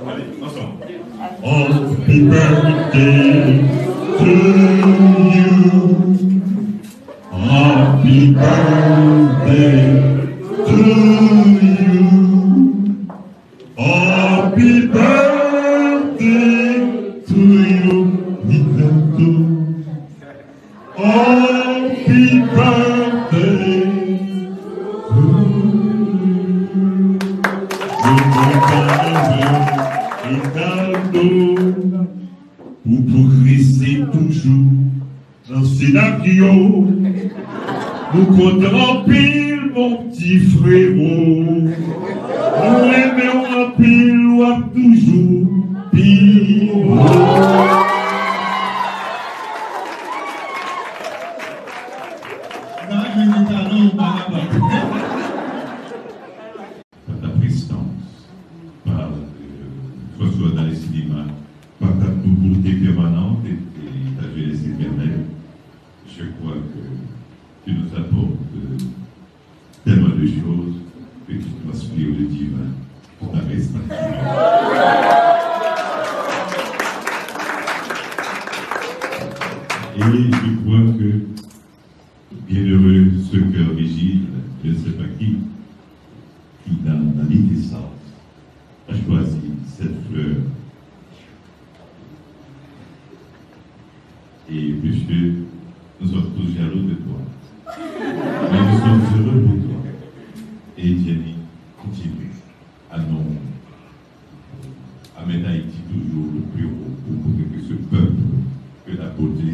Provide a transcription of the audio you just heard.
Allez, ensemble. Happy birthday to you. Happy birthday to you. Happy birthday to you. Happy birthday to you. Pour progresser toujours dans ce scénario, nous comptons en pile, mon petit frérot. Nous aimons en pile, ou à toujours pile. La présidence par François dans les cinémas, par ta nouveauté permanente et ta jeunesse éternelle, je crois que tu nous apportes tellement de choses que tu transpires le divin pour ta restauration. Et je crois que bienheureux ce cœur vigile, je ne sais pas qui dans l'essence a choisi cette fleur. Et puisque nous sommes tous jaloux de toi, mais nous sommes heureux pour toi. Et Jenny, continue à nous amener Haïti toujours le plus haut pour que ce peuple, que la beauté